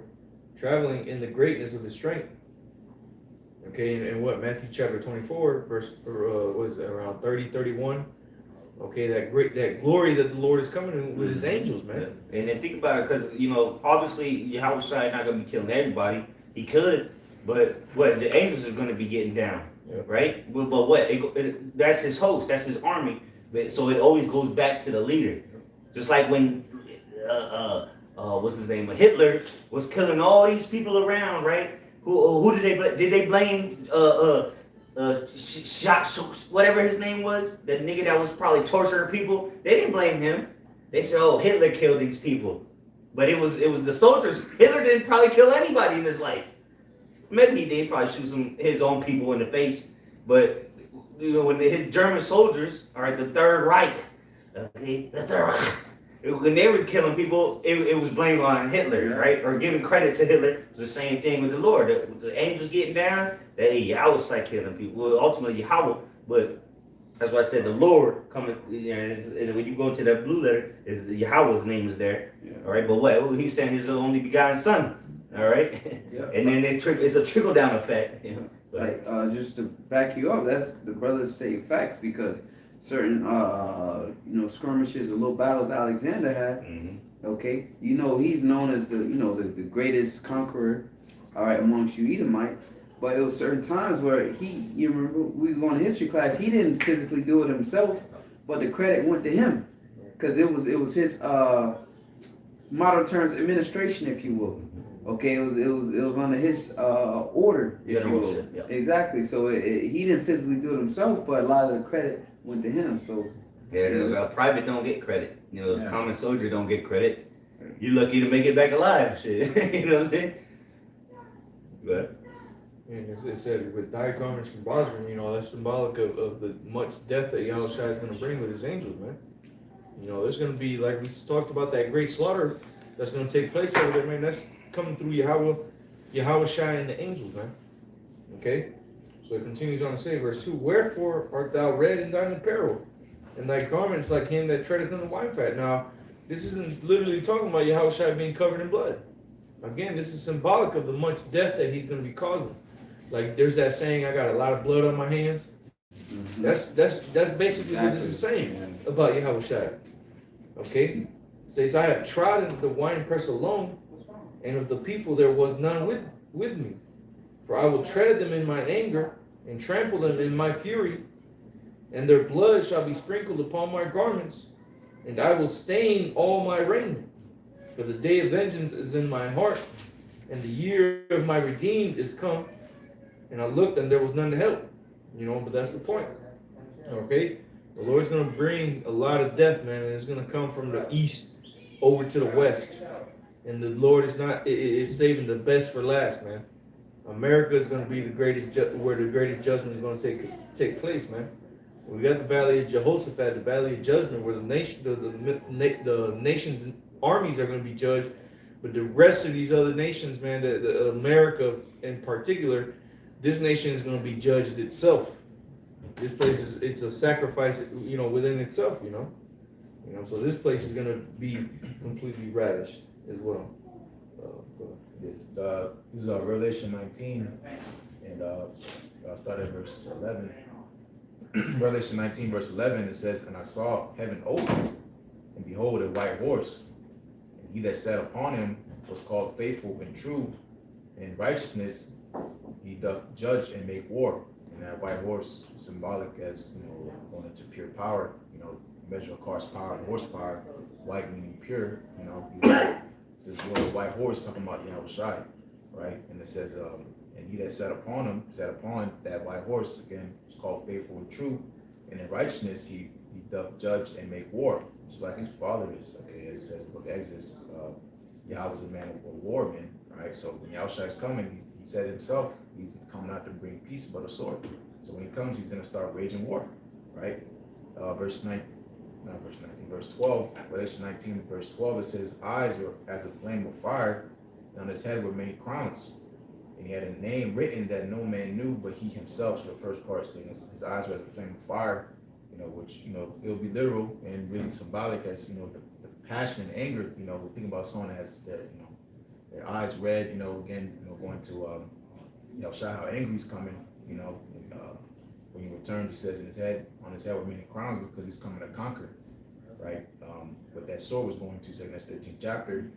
traveling in the greatness of his strength. Okay, and what, Matthew chapter 24, verse, what is it, around 30, 31? Okay, that glory that the Lord is coming in with his angels, man. And then think about it, because, obviously, Yahawashi not going to be killing everybody. He could, but the angels is going to be getting down, right? But what? That's his host, that's his army. So it always goes back to the leader. Just like when, what's his name? Hitler was killing all these people around, right? Who did they blame? Whatever his name was, the nigga that was probably torturing people. They didn't blame him. They said, "Oh, Hitler killed these people," but it was the soldiers. Hitler didn't probably kill anybody in his life. Maybe he did probably shoot his own people in the face, but you know when his German soldiers, all right, the Third Reich, okay, the Third Reich. When they were killing people, it was blamed on Hitler, right? Or giving credit to Hitler. It's the same thing with the Lord. The angels getting down, YAHAWASHI killing people. Well, ultimately Yahawah, but that's why I said the Lord coming. You know, and when you go to that blue letter, is the Yahweh's name is there. Yeah. All right, but what he's saying his only begotten Son. All right, Yeah. and then it's a trickle down effect. You know, Like just to back you up, that's the brothers stating facts because certain skirmishes or little battles Alexander had. Mm-hmm. Okay, he's known as the greatest conqueror, all right, amongst you Edomites. But it was certain times where you remember we were going to history class. He didn't physically do it himself, but the credit went to him because it was his modern terms administration, if you will. Okay, it was under his order, if you will. Yep. Exactly. So he didn't physically do it himself, but a lot of the credit went to him. So yeah, private don't get credit. The common soldier don't get credit. You're lucky to make it back alive. Shit, you know what I'm saying? But And it said with dyed garments from Bosra, that's symbolic of the much death that Yahushua is going to bring with his angels, man. There's going to be, like we talked about, that great slaughter that's going to take place over there, man. That's coming through YAHAWASHI and the angels, man. Okay? So it continues on to say, verse 2, wherefore art thou red in thine apparel, and thy garments like him that treadeth in the wine fat. Now, this isn't literally talking about Yahushua being covered in blood. Again, this is symbolic of the much death that he's going to be causing. Like there's that saying, I got a lot of blood on my hands. Mm-hmm. That's basically what this is saying about Yahushua. Okay? It says, I have trodden the winepress alone, and of the people there was none with me. For I will tread them in mine anger, and trample them in my fury, and their blood shall be sprinkled upon my garments, and I will stain all my raiment. For the day of vengeance is in my heart, and the year of my redeemed is come. And I looked, and there was none to help. But that's the point. Okay? The Lord's going to bring a lot of death, man, and it's going to come from the east over to the west. And the Lord is saving the best for last, man. America is going to be where the greatest judgment is going to take place, man. We got the Valley of Jehoshaphat, the Valley of Judgment, where the nation's armies are going to be judged. But the rest of these other nations, man, the America in particular, this nation is going to be judged itself. This place it's a sacrifice, within itself, So this place is going to be completely ravished as well. This is Revelation 19, and I'll start at verse 11. Revelation 19, verse 11, it says, and I saw heaven open, and behold, a white horse. And he that sat upon him was called Faithful and True. In righteousness he doth judge and make war. And that white horse is symbolic as, going into pure power, measure of car's power and horsepower, white meaning pure, it says, the white horse talking about Yahushua, right? And it says, and he that sat upon that white horse, again, is called Faithful and True. And in righteousness he doth judge and make war, just like his father is. Okay, it says in the book of Exodus, Yahweh was a man of war, man. Right? So when Yahushua is coming, he said himself, he's coming out to bring peace but a sword. So when he comes, he's going to start waging war, right? Verse 12, Revelation 19, verse 12, it says, eyes were as a flame of fire, and on his head were many crowns. And he had a name written that no man knew but he himself. So the first part saying his eyes were as a flame of fire, which, it'll be literal and really symbolic as, the passion and anger, we think about someone that has their eyes red, again, going to, Yahushua, how angry he's coming, when he returned, he says on his head were many crowns because he's coming to conquer, right? What that sword was going to, say in that 13th chapter,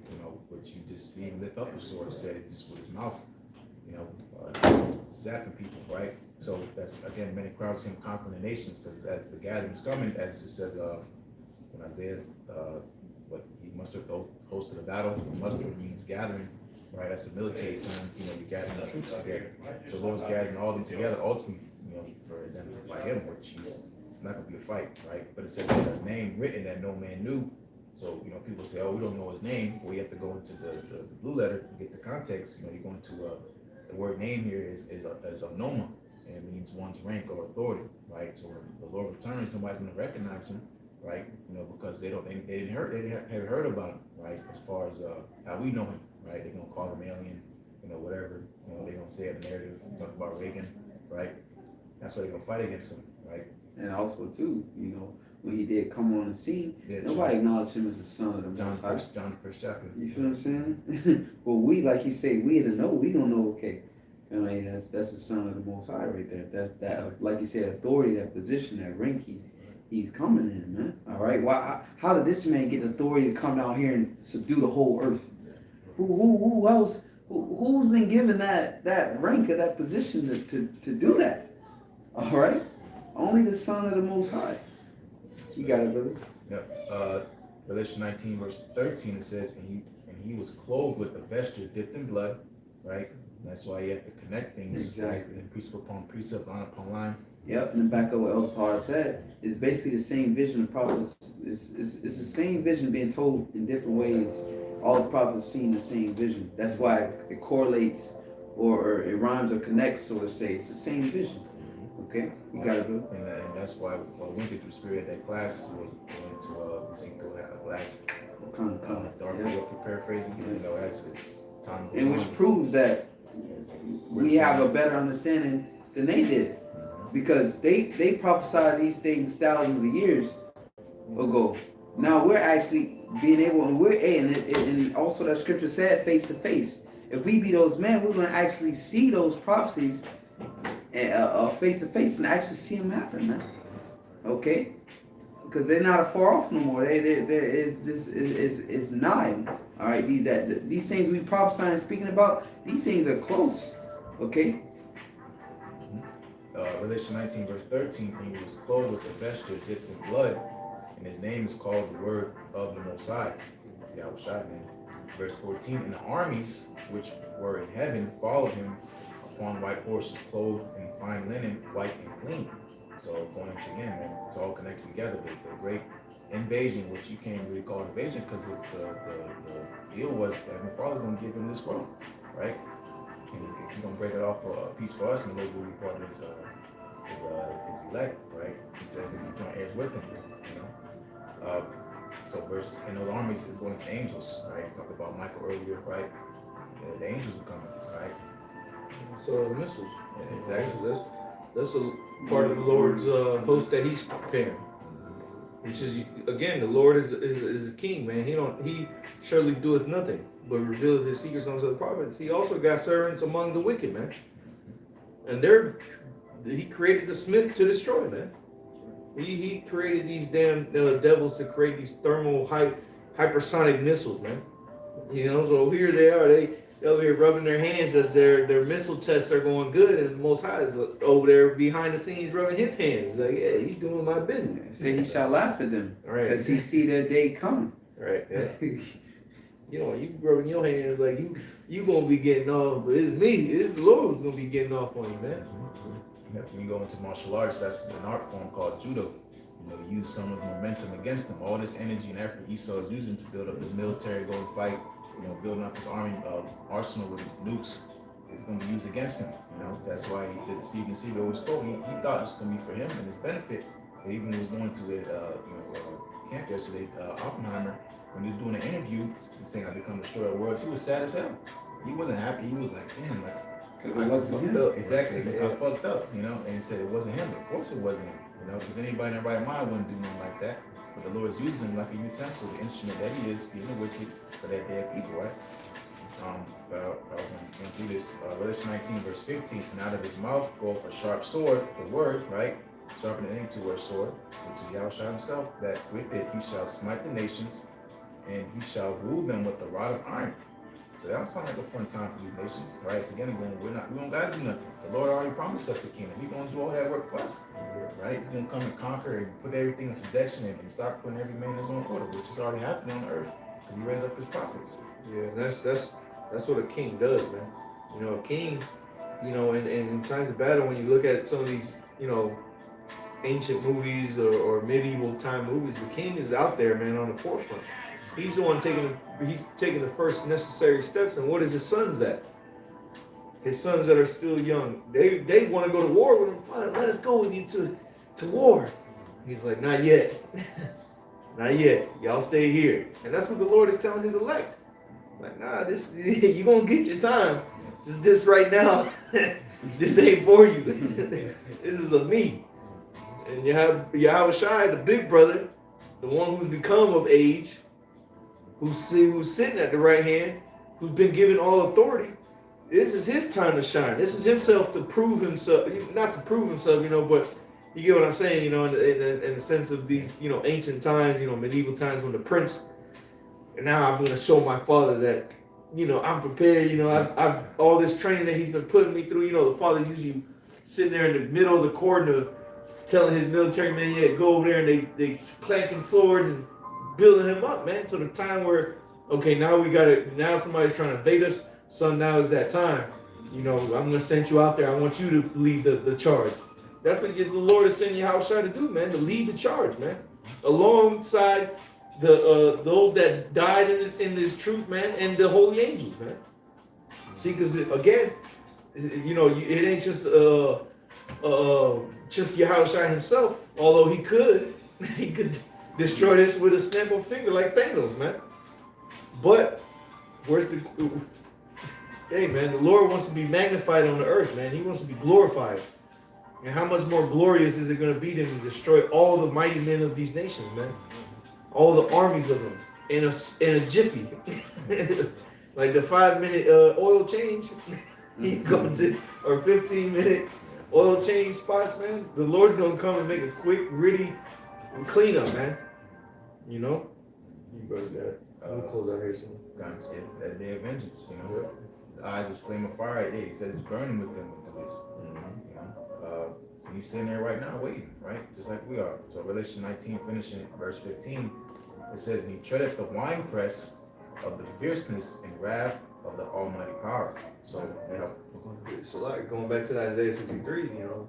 which he didn't lift up the sword, said it just with his mouth, zapping people, right? So that's, again, many crowns, him conquering the nations, because as the gathering's coming, as it says in Isaiah, he mustered the host of the battle. Muster means gathering, right? That's a military term. You know, you're gathering the troops together. So the Lord's gathering all of them together, ultimately, you know, for them to fight him, which he's not gonna be a fight, right? But it says there's a name written that no man knew. So, you know, people say, oh, we don't know his name. Well, you have to go into the blue letter to get the context. You know, you're going to, the word name here is a noma, and it means one's rank or authority, right? So when the Lord returns, nobody's gonna recognize him, right? You know, because they haven't heard about him, right? As far as how we know him, right? They're gonna call him alien, you know, whatever. You know, they're gonna say in the narrative, talk about Reagan, right? That's why they're gonna fight against him, right? And also too, you know, when he did come on the scene, Yeah, nobody acknowledged him as the son of the Most High. John the first chapter. You feel what I'm saying? Well, we, like you say, we to know, we gonna know, okay, I mean, that's the son of the Most High right there. That's that, like you said, authority, that position, that rank he's coming in, man. All right. Why? How did this man get authority to come down here and subdue the whole earth? Who else? Who's been given that rank or that position to do that? All right. Only the son of the Most High. You got it, brother. Yep. Revelation 19 verse 13, it says, and he was clothed with a vesture dipped in blood, right? And that's why you have to connect things, Exactly. right? Precept upon precept, line upon line. Yep, and back up what Elder Torah said, it's basically the same vision. The prophets, it's the same vision being told in different ways. All the prophets seen the same vision. That's why it correlates or it rhymes or connects, so to say. It's the same vision. Okay, you got it, bro. And that's why Wednesday through Spirit, that class was going to Ezekiel had a glass Come, dark yeah. for paraphrasing, you know, as it's time goes And which on. proves that we have a better understanding than they did, because they prophesied these things thousands of years ago. Now we're actually being able, and also that scripture said face to face. If we be those men, we're going to actually see those prophecies face to face and actually see them happen, man. Okay, because they're not far off no more. It's nigh. All right, these things we prophesying and speaking about, these things are close. Okay. Revelation 19 verse 13, and he was clothed with a vesture dipped in blood, and his name is called the Word of the Most High. See, YAHAWASHI, man. Verse 14, and the armies which were in heaven followed him upon white horses, clothed in fine linen, white and clean. So going into again, man, it's all connected together with the great invasion, which you can't really call invasion because the deal was that Heavenly Father's going to give him this world, right? And he's going to break it off for a piece for us, and those will be part of his elect, right? He says we joint heirs with him, you know. So verse, and those armies is going to angels, right? Talked about Michael earlier, right? The angels are coming, right? So missiles. Yeah, exactly. That's a part of the Lord's host that he's preparing. It's just, again, the Lord is a king, man. He surely doeth nothing but revealeth his secrets unto the prophets. He also got servants among the wicked, man. And he created the smith to destroy, man. He created these damn devils to create these thermal hypersonic missiles, man. You know, so here they are, they over here rubbing their hands as their missile tests are going good, and the Most High is over there behind the scenes rubbing his hands. Like, yeah, he's doing my business. Say he shall laugh at them, Right. because he see their day coming. Right. Yeah. You know, you rubbing your hands like you gonna be getting off, but it's me. It's the Lord who's gonna be getting off on you, man. When you go into martial arts, that's an art form called judo. You know, use someone's momentum against them. All this energy and effort Esau is using to build up his military, go and fight, you know, building up his army arsenal with nukes, it's going to be used against him. You know, that's why he did the deceiver always spoke. He thought it was going to be for him and his benefit. But even when he was going to the camp yesterday, Oppenheimer, when he was doing an interview, saying I become the destroyer of worlds, he was sad as hell. He wasn't happy. He was like, damn, like, Because it wasn't him. Exactly. I fucked up, you know, and he said it wasn't him. Of course it wasn't him, you know, because anybody in their right mind wouldn't do nothing like that. But the Lord's using him like a utensil, the instrument that he is, being wicked for that dead people, right? But I'll going through this. Revelation 19, verse 15, and out of his mouth goeth a sharp sword, the word, right? Sharper than any two-edged sword, which is YAHAWASHI himself, that with it he shall smite the nations, and he shall rule them with the rod of iron. So that sounds like a fun time for these nations, right? So again, we don't gotta do nothing. The Lord already promised us the kingdom. He's gonna do all that work for us, right? He's gonna come and conquer and put everything in subjection and start putting every man in his own order, which is already happening on earth because he raised up his prophets. Yeah, That's what a king does, man. You know, a king, you know, and in times of battle, when you look at some of these, you know, ancient movies or medieval time movies, the king is out there, man, on the forefront. He's the one he's taking the first necessary steps. And what is his sons at? His sons that are still young, they want to go to war with him. Father, let us go with you to war. He's like, not yet. Not yet. Y'all stay here. And that's what the Lord is telling his elect. Like, nah, this you gonna get your time. Just this right now. This ain't for you. This is of me. And you have YAHAWASHI, the big brother, the one who's become of age, who's sitting at the right hand, who's been given all authority. This is his time to shine. This is himself to prove himself, not to prove himself, you know, but you get what I'm saying, you know, in the sense of these, you know, ancient times, you know, medieval times when the prince, and now I'm going to show my father that, you know, I'm prepared, you know, I've all this training that he's been putting me through, you know, the father's usually sitting there in the middle of the cordon telling his military men, yeah, go over there, and they clanking swords and building him up, man. So the time where, okay, now somebody's trying to invade us, son, now is that time. You know, I'm going to send you out there. I want you to lead the charge. That's what the Lord is sending YAHAWASHI to do, man, to lead the charge, man. Alongside those that died in this truth, man, and the holy angels, man. See, because again, you know, it ain't just YAHAWASHI himself, although he could destroy this with a snap of a finger like Thanos, man. But where's the hey, man, the Lord wants to be magnified on the earth, man. He wants to be glorified. And how much more glorious is it going to be than to destroy all the mighty men of these nations, man? All the armies of them in a jiffy. Like the 5-minute oil change, you go to, or 15-minute oil change spots, man. The Lord's going to come and make a quick, gritty cleanup, man. You know? You brother that. We'll close out here soon. That day of vengeance, you know. Yep. His eyes is flame of fire. He said it's burning with them with the list. You know, he's sitting there right now waiting, right? Just like we are. So Revelation 19, finishing verse 15, it says, and he treadeth the winepress of the fierceness and wrath of the Almighty power. So So like going back to that Isaiah 63, you know,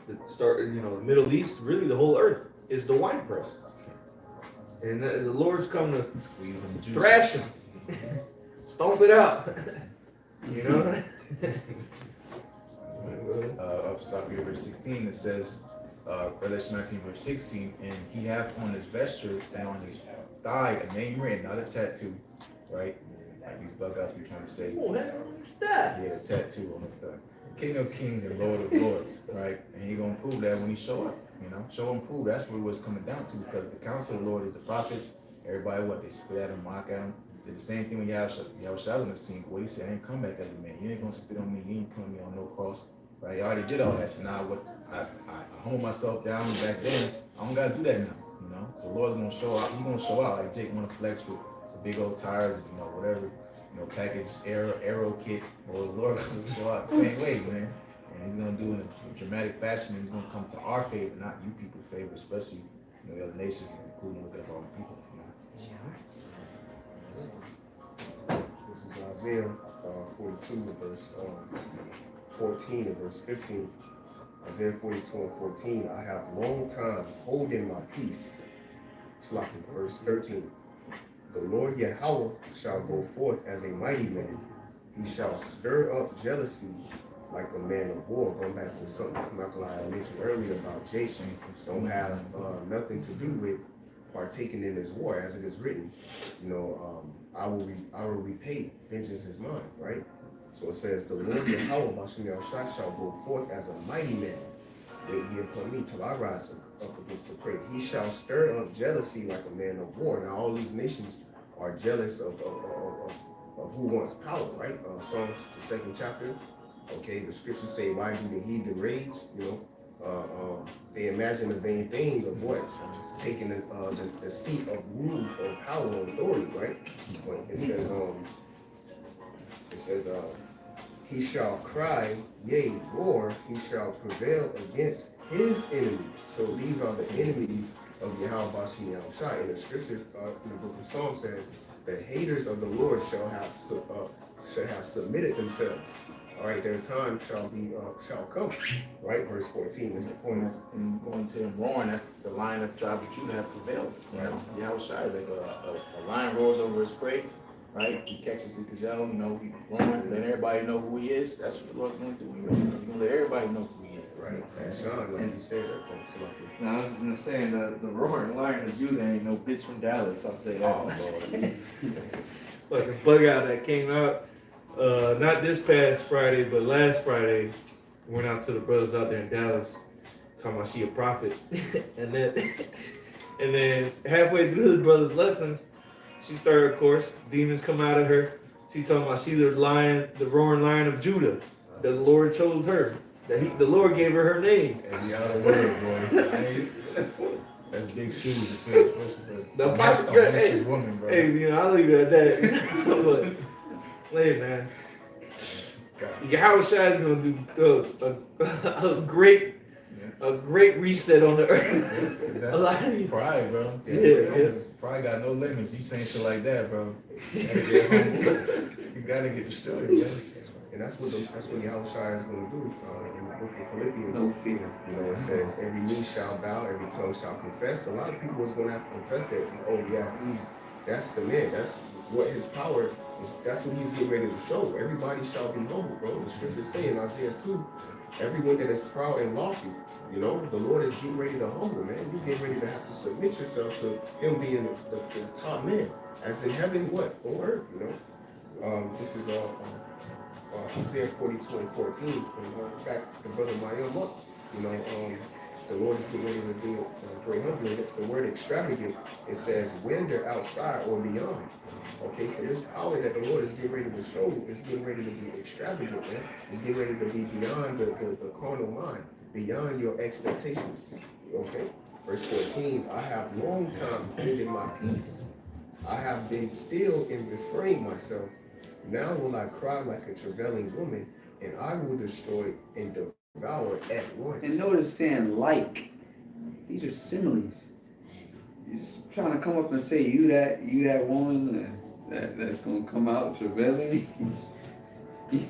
the start, you know, the Middle East, really the whole earth is the winepress. And the Lord's come to squeeze them juice. Thrash him. Stomp it out. You know? Up stop here, verse 16, it says, Revelation 19, verse 16, and he hath on his vesture and on his thigh a name written, not a tattoo, right? Like these bug outs be trying to say. Oh, what's that? Yeah, a tattoo on his thigh. King of Kings and Lord of Lords, right? And he gonna prove that when he show up, you know? Show him, prove. That's what it was coming down to, because the counsel of the Lord is the prophets. Everybody, they spit at him, mock at him. Did the same thing when YAHAWASHI was on the scene. What he said, I ain't come back as a man. You ain't gonna spit on me. You ain't putting me on no cross. Right? I already did all that. So now I humble myself down back then. I don't gotta do that now. You know? So the Lord's gonna show out. He gonna show out like Jake wanna flex with the big old tires, you know, whatever, you know, package arrow kit. Well, the Lord gonna show out the same way, man. And he's gonna do it in a dramatic fashion, and he's gonna come to our favor, not you people's favor, especially, you know, the other nations, including looking at all the people. You know? This is Isaiah 42, verse 14 and verse 15. Isaiah 42 and 14. I have long time holding my peace. Slacking. Verse 13. The Lord Yahawah shall go forth as a mighty man. He shall stir up jealousy like a man of war. Going back to something I mentioned earlier about Jake, don't have nothing to do with partaking in this war, as it is written. You know, I will repay. Vengeance is mine, right? So it says, the Lord YAHAWAH shall go forth as a mighty man. Wait ye upon me till I rise up against the prey. He shall stir up jealousy like a man of war. Now all these nations are jealous of who wants power, right? Psalms, the 2nd chapter. Okay, the scriptures say, why do the heathen rage? You know, they imagine a vain thing of what? Taking the seat of rule or power or authority, right? But it says, he shall cry, yea, roar, he shall prevail against his enemies. So these are the enemies of YAHAWASHI. And the scripture in the book of Psalms says, the haters of the Lord shall have should have submitted themselves. All right, their time shall come. Right, verse 14 is the point. And going to him roaring, that's the lion of the tribe of Judah have prevailed. Right? YAHAWASHI, like a lion roars over his prey, right? He catches the gazelle, he roaring, letting everybody know who he is. That's what the Lord's going to do. He's going to let everybody know who he is. Right, and Sean, like you said, Now, I was gonna say, the roaring lion of Judah ain't no bitch from Dallas, I'll say that. oh Lord. Fucking bug out that came out, not this past Friday, but last Friday, went out to the brothers out there in Dallas, talking about she a prophet. and then halfway through the brothers' lessons, she started, of course, demons come out of her. She talking about she's the roaring lion of Judah, that the Lord chose her. The Lord gave her name. And you out of word, boy. That's big shoes to fill, especially for The a woman, bro. Hey, I'll leave it at that. But, hey, man. YAHAWASHI is gonna do a great reset on the earth. That's A lot of you. pride, bro. Yeah. Pride got no limits. You saying shit like that, bro. You gotta get destroyed, man. And that's what YAHAWASHI is going to do in the book of Philippians. No fear. It says every knee shall bow, every tongue shall confess. A lot of people is going to have to confess that. Oh yeah, that's the man. That's what his power is. That's what he's getting ready to show. Everybody shall be humble, bro. The scripture say in Isaiah 2, everyone that is proud and lofty. The Lord is getting ready to humble, man. You're getting ready to have to submit yourself to him being the top man, as in heaven, what on earth. This is Isaiah 42 and 14, and back the brother Mayim up. The Lord is getting ready to do great humbling. The word extravagant, it says when they're outside or beyond. Okay, so this power that the Lord is getting ready to show is getting ready to be extravagant, man. It's getting ready to be beyond the carnal mind, beyond your expectations. Okay, verse 14, I have long time holding my peace. I have been still and refrained myself. Now will I cry like a travailing woman, and I will destroy and devour at once. And notice saying like. These are similes. You're just trying to come up and say you that woman that's gonna come out travailing. you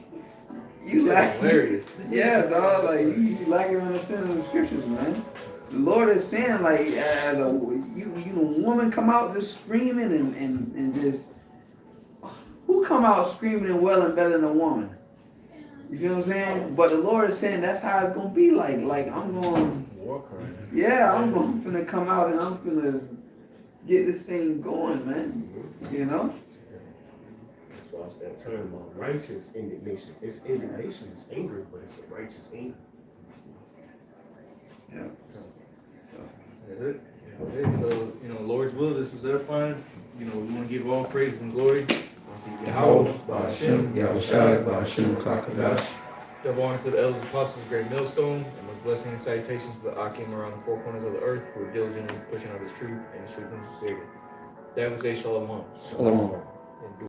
like Hilarious. Yeah, dog. Like you like it understanding the scriptures, man. The Lord is saying like as a woman come out just screaming and just. Who come out screaming and wailing better than a woman? You feel what I'm saying? But the Lord is saying that's how it's gonna be like. Like I'm going, I'm finna come out and I'm finna get this thing going, man. That's why it's that term of righteous indignation. It's indignation, it's anger, but it's a righteous anger. Yeah. That's it. So, Lord's will, this was edifying. We want to give all praises and glory. YAHAWAH, Ba'ashem, YAHAWASHI, Ba'ashem, Kakadash. Double honors to the elders, apostles, great millstone, and most blessing and salutations to the Akim around the four corners of the earth who are diligently pushing out his truth and his truth and sincerity. That was a shalom. Shalom.